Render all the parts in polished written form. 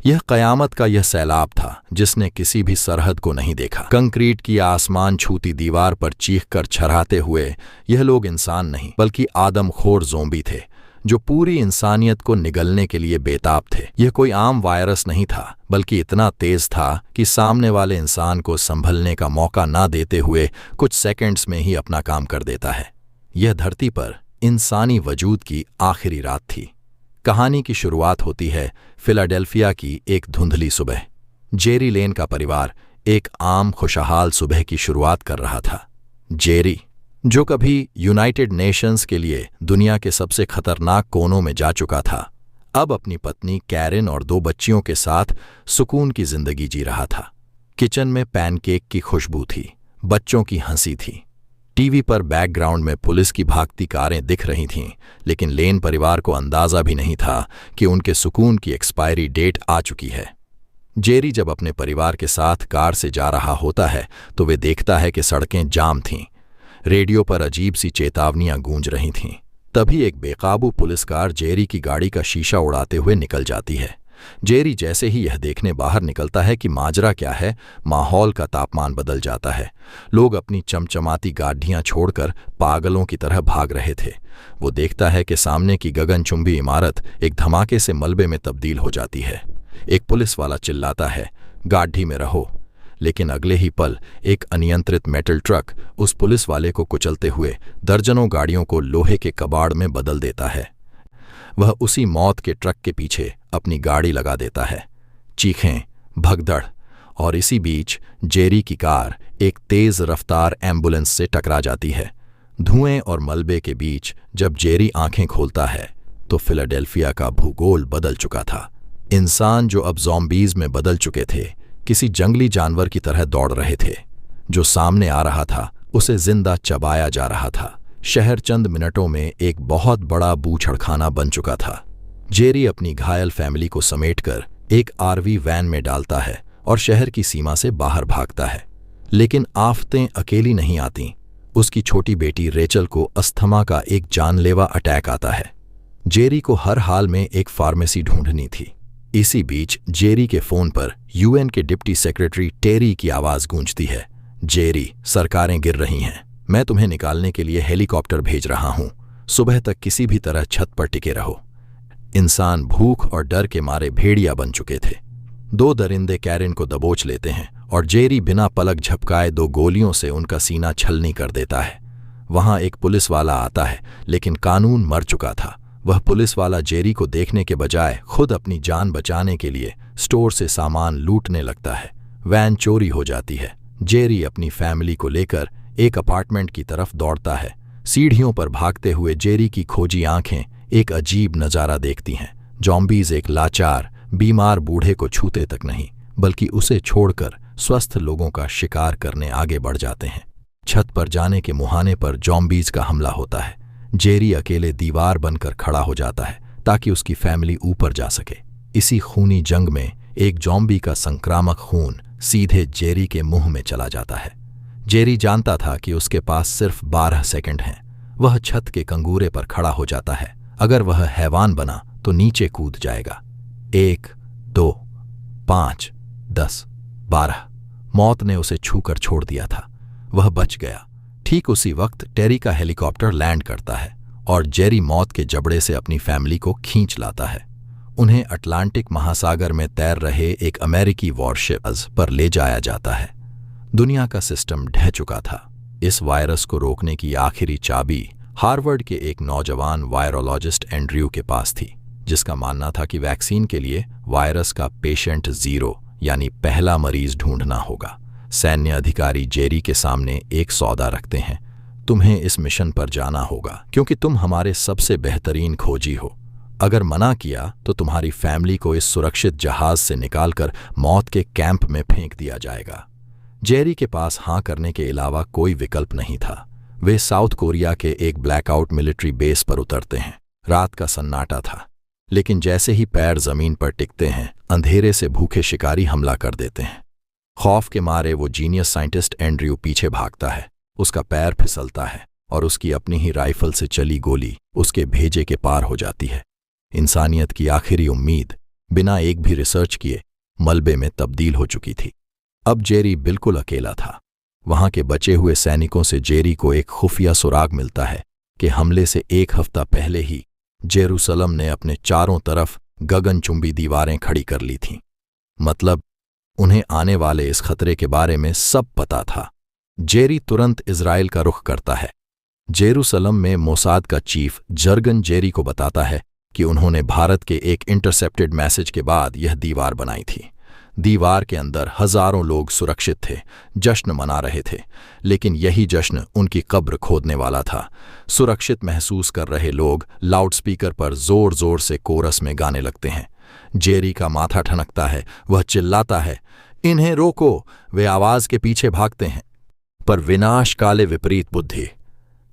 यह कयामत का यह सैलाब था जिसने किसी भी सरहद को नहीं देखा। कंक्रीट की आसमान छूती दीवार पर चीखकर छर्राते हुए यह लोग इंसान नहीं बल्कि आदमखोर ज़ोंबी थे जो पूरी इंसानियत को निगलने के लिए बेताब थे। यह कोई आम वायरस नहीं था बल्कि इतना तेज था कि सामने वाले इंसान को संभलने का मौका ना देते हुए कुछ सेकंड्स में ही अपना काम कर देता है। यह धरती पर इंसानी वजूद की आखिरी रात थी। कहानी की शुरुआत होती है फिलाडेल्फिया की एक धुंधली सुबह। जेरी लेन का परिवार एक आम खुशहाल सुबह की शुरुआत कर रहा था। जेरी, जो कभी यूनाइटेड नेशंस के लिए दुनिया के सबसे खतरनाक कोनों में जा चुका था, अब अपनी पत्नी कैरिन और 2 बच्चियों के साथ सुकून की जिंदगी जी रहा था। किचन में पैनकेक की खुशबू थी, बच्चों की हंसी थी। टीवी पर बैकग्राउंड में पुलिस की भागती कारें दिख रही थीं, लेकिन लेन परिवार को अंदाजा भी नहीं था कि उनके सुकून की एक्सपायरी डेट आ चुकी है। जेरी जब अपने परिवार के साथ कार से जा रहा होता है तो वे देखता है कि सड़कें जाम थीं। रेडियो पर अजीब सी चेतावनियां गूंज रही थीं। तभी एक बेकाबू पुलिस कार जेरी की गाड़ी का शीशा उड़ाते हुए निकल जाती है। जेरी जैसे ही यह देखने बाहर निकलता है कि माजरा क्या है, माहौल का तापमान बदल जाता है। लोग अपनी चमचमाती गाड़ियां छोड़कर पागलों की तरह भाग रहे थे। वो देखता है कि सामने की गगनचुंबी इमारत एक धमाके से मलबे में तब्दील हो जाती है। एक पुलिस वाला चिल्लाता है, गाड़ी में रहो, लेकिन अगले ही पल एक अनियंत्रित मेटल ट्रक उस पुलिस वाले को कुचलते हुए दर्जनों गाड़ियों को लोहे के कबाड़ में बदल देता है। वह उसी मौत के ट्रक के पीछे अपनी गाड़ी लगा देता है। चीखें, भगदड़, और इसी बीच जेरी की कार एक तेज रफ्तार एम्बुलेंस से टकरा जाती है। धुएं और मलबे के बीच जब जेरी आंखें खोलता है तो फिलाडेल्फिया का भूगोल बदल चुका था। इंसान जो अब ज़ॉम्बीज़ में बदल चुके थे, किसी जंगली जानवर की तरह दौड़ रहे थे। जो सामने आ रहा था उसे जिंदा चबाया जा रहा था। शहर चंद मिनटों में एक बहुत बड़ा बूछड़खाना बन चुका था। जेरी अपनी घायल फैमिली को समेटकर एक आरवी वैन में डालता है और शहर की सीमा से बाहर भागता है। लेकिन आफतें अकेली नहीं आतीं। उसकी छोटी बेटी रेचल को अस्थमा का एक जानलेवा अटैक आता है। जेरी को हर हाल में एक फार्मेसी ढूंढनी थी। इसी बीच जेरी के फोन पर यूएन के डिप्टी सेक्रेटरी टेरी की आवाज गूंजती है। जेरी, सरकारें गिर रही हैं। मैं तुम्हें निकालने के लिए हेलीकॉप्टर भेज रहा हूं। सुबह तक किसी भी तरह छत पर टिके रहो। इंसान भूख और डर के मारे भेड़िया बन चुके थे। 2 दरिंदे कैरिन को दबोच लेते हैं और जेरी बिना पलक झपकाए 2 गोलियों से उनका सीना छलनी कर देता है। वहां एक पुलिस वाला आता है, लेकिन कानून मर चुका था। वह पुलिस वाला जेरी को देखने के बजाय खुद अपनी जान बचाने के लिए स्टोर से सामान लूटने लगता है। वैन चोरी हो जाती है। जेरी अपनी फैमिली को लेकर एक अपार्टमेंट की तरफ दौड़ता है। सीढ़ियों पर भागते हुए जेरी की खोजी आंखें एक अजीब नजारा देखती हैं। ज़ॉम्बीज़ एक लाचार, बीमार बूढ़े को छूते तक नहीं बल्कि उसे छोड़कर स्वस्थ लोगों का शिकार करने आगे बढ़ जाते हैं। छत पर जाने के मुहाने पर ज़ॉम्बीज़ का हमला होता है। जेरी अकेले दीवार बनकर खड़ा हो जाता है ताकि उसकी फैमिली ऊपर जा सके। इसी खूनी जंग में एक ज़ॉम्बी का संक्रामक खून सीधे जेरी के मुंह में चला जाता है। जेरी जानता था कि उसके पास सिर्फ 12 सेकंड हैं। वह छत के कंगूरे पर खड़ा हो जाता है। अगर वह हैवान बना तो नीचे कूद जाएगा। 1, 2, 5, 10, 12। मौत ने उसे छूकर छोड़ दिया था। वह बच गया। ठीक उसी वक्त टेरी का हेलीकॉप्टर लैंड करता है और जेरी मौत के जबड़े से अपनी फैमिली को खींच लाता है। उन्हें अटलांटिक महासागर में तैर रहे एक अमेरिकी वॉरशिप पर ले जाया जाता है। दुनिया का सिस्टम ढह चुका था। इस वायरस को रोकने की आखिरी चाबी हार्वर्ड के एक नौजवान वायरोलॉजिस्ट एंड्रयू के पास थी, जिसका मानना था कि वैक्सीन के लिए वायरस का पेशेंट 0 यानी पहला मरीज ढूंढना होगा। सैन्य अधिकारी जेरी के सामने एक सौदा रखते हैं। तुम्हें इस मिशन पर जाना होगा क्योंकि तुम हमारे सबसे बेहतरीन खोजी हो। अगर मना किया तो तुम्हारी फैमिली को इस सुरक्षित जहाज से निकालकर मौत के कैंप में फेंक दिया जाएगा। जेरी के पास हाँ करने के अलावा कोई विकल्प नहीं था। वे साउथ कोरिया के एक ब्लैकआउट मिलिट्री बेस पर उतरते हैं। रात का सन्नाटा था, लेकिन जैसे ही पैर जमीन पर टिकते हैं, अंधेरे से भूखे शिकारी हमला कर देते हैं। खौफ के मारे वो जीनियस साइंटिस्ट एंड्रयू पीछे भागता है। उसका पैर फिसलता है और उसकी अपनी ही राइफल से चली गोली उसके भेजे के पार हो जाती है। इंसानियत की आखिरी उम्मीद बिना एक भी रिसर्च किए मलबे में तब्दील हो चुकी थी। अब जेरी बिल्कुल अकेला था। वहां के बचे हुए सैनिकों से जेरी को एक खुफिया सुराग मिलता है कि हमले से 1 हफ्ता पहले ही जेरूसलम ने अपने चारों तरफ गगनचुंबी दीवारें खड़ी कर ली थीं। मतलब उन्हें आने वाले इस खतरे के बारे में सब पता था। जेरी तुरंत इजराइल का रुख करता है। जेरूसलम में मोसाद का चीफ जर्गन जेरी को बताता है कि उन्होंने भारत के एक इंटरसेप्टेड मैसेज के बाद यह दीवार बनाई थी। दीवार के अंदर हजारों लोग सुरक्षित थे, जश्न मना रहे थे, लेकिन यही जश्न उनकी कब्र खोदने वाला था। सुरक्षित महसूस कर रहे लोग लाउडस्पीकर पर जोर जोर से कोरस में गाने लगते हैं। जेरी का माथा ठनकता है, वह चिल्लाता है, इन्हें रोको। वे आवाज के पीछे भागते हैं, पर विनाश काले विपरीत बुद्धि।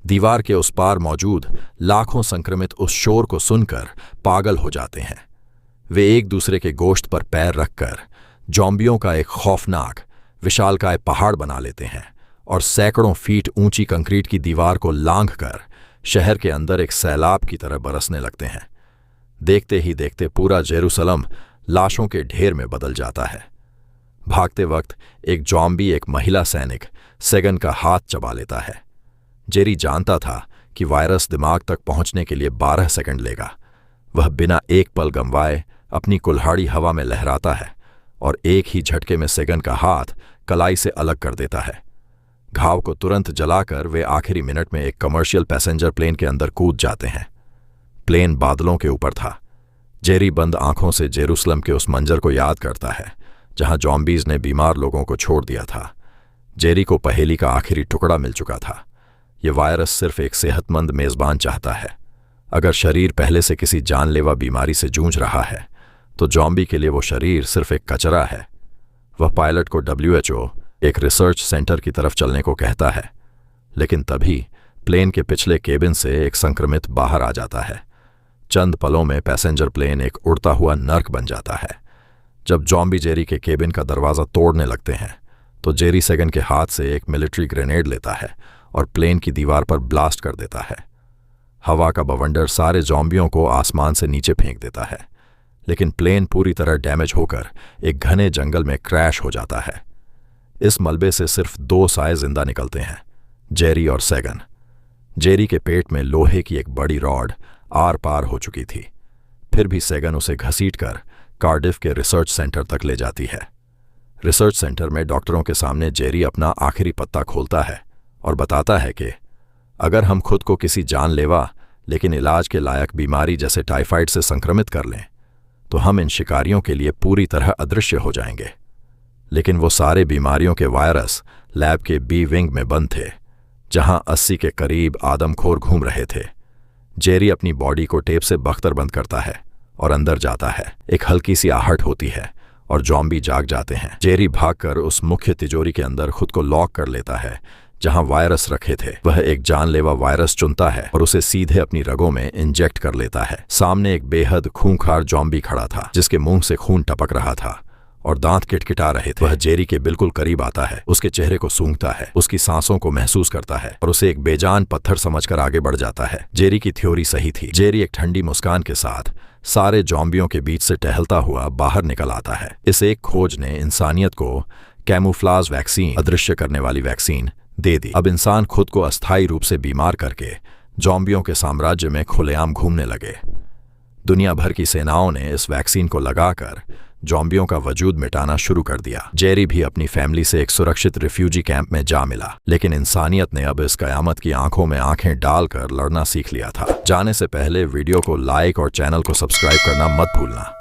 दीवार के उस पार मौजूद लाखों संक्रमित उस शोर को सुनकर पागल हो जाते हैं। वे एक दूसरे के गोश्त पर पैर रखकर जॉम्बियों का एक खौफनाक विशालकाय पहाड़ बना लेते हैं और सैकड़ों फीट ऊंची कंक्रीट की दीवार को लांघकर शहर के अंदर एक सैलाब की तरह बरसने लगते हैं। देखते ही देखते पूरा जेरूसलम लाशों के ढेर में बदल जाता है। भागते वक्त एक जॉम्बी एक महिला सैनिक सेगन का हाथ चबा लेता है। जेरी जानता था कि वायरस दिमाग तक पहुंचने के लिए 12 सेकंड लेगा। वह बिना एक पल गंवाए अपनी कुल्हाड़ी हवा में लहराता है और एक ही झटके में सेगन का हाथ कलाई से अलग कर देता है। घाव को तुरंत जलाकर वे आखिरी मिनट में एक कमर्शियल पैसेंजर प्लेन के अंदर कूद जाते हैं। प्लेन बादलों के ऊपर था। जेरी बंद आंखों से जेरूसलम के उस मंजर को याद करता है जहां जॉम्बीज ने बीमार लोगों को छोड़ दिया था। जेरी को पहेली का आखिरी टुकड़ा मिल चुका था। यह वायरस सिर्फ एक सेहतमंद मेजबान चाहता है। अगर शरीर पहले से किसी जानलेवा बीमारी से जूझ रहा है तो जॉम्बी के लिए वो शरीर सिर्फ एक कचरा है। वह पायलट को WHO एक रिसर्च सेंटर की तरफ चलने को कहता है, लेकिन तभी प्लेन के पिछले केबिन से एक संक्रमित बाहर आ जाता है। चंद पलों में पैसेंजर प्लेन एक उड़ता हुआ नर्क बन जाता है। जब जॉम्बी जेरी के केबिन का दरवाज़ा तोड़ने लगते हैं तो जेरी सेगन के हाथ से एक मिलिट्री ग्रेनेड लेता है और प्लेन की दीवार पर ब्लास्ट कर देता है। हवा का बवंडर सारे जॉम्बियों को आसमान से नीचे फेंक देता है, लेकिन प्लेन पूरी तरह डैमेज होकर एक घने जंगल में क्रैश हो जाता है। इस मलबे से सिर्फ 2 साए जिंदा निकलते हैं, जेरी और सेगन। जेरी के पेट में लोहे की एक बड़ी रॉड आर पार हो चुकी थी, फिर भी सेगन उसे घसीटकर कार्डिफ के रिसर्च सेंटर तक ले जाती है। रिसर्च सेंटर में डॉक्टरों के सामने जेरी अपना आखिरी पत्ता खोलता है और बताता है कि अगर हम खुद को किसी जानलेवा लेकिन इलाज के लायक बीमारी जैसे टाइफाइड से संक्रमित कर लें तो हम इन शिकारियों के लिए पूरी तरह अदृश्य हो जाएंगे। लेकिन वो सारे बीमारियों के वायरस लैब के बी विंग में बंद थे, जहां 80 के करीब आदमखोर घूम रहे थे। जेरी अपनी बॉडी को टेप से बख्तरबंद करता है और अंदर जाता है। एक हल्की सी आहट होती है और जॉम्बी जाग जाते हैं। जेरी भागकर उस मुख्य तिजोरी के अंदर खुद को लॉक कर लेता है जहां वायरस रखे थे। वह एक जानलेवा वायरस चुनता है और उसे सीधे अपनी रगों में इंजेक्ट कर लेता है। सामने एक बेहद खूंखार जॉम्बी खड़ा था जिसके मुंह से खून टपक रहा था और दांत किटकिटा रहे थे। वह जेरी के बिल्कुल करीब आता है, उसके चेहरे को सूंघता है, उसकी सांसों को महसूस करता है और उसे एक बेजान पत्थर समझकर आगे बढ़ जाता है। जेरी की थ्योरी सही थी। जेरी एक ठंडी मुस्कान के साथ सारे जॉम्बियों के बीच से टहलता हुआ बाहर निकल आता है। इस एक खोज ने इंसानियत को कैमूफ्लाज वैक्सीन, अदृश्य करने वाली वैक्सीन दे दी। अब इंसान खुद को अस्थायी रूप से बीमार करके जॉम्बियों के साम्राज्य में खुलेआम घूमने लगे। दुनिया भर की सेनाओं ने इस वैक्सीन को लगाकर जॉम्बियों का वजूद मिटाना शुरू कर दिया। जेरी भी अपनी फैमिली से एक सुरक्षित रिफ्यूजी कैंप में जा मिला, लेकिन इंसानियत ने अब इस कयामत की आंखों में आंखें डालकर लड़ना सीख लिया था। जाने से पहले वीडियो को लाइक और चैनल को सब्सक्राइब करना मत भूलना।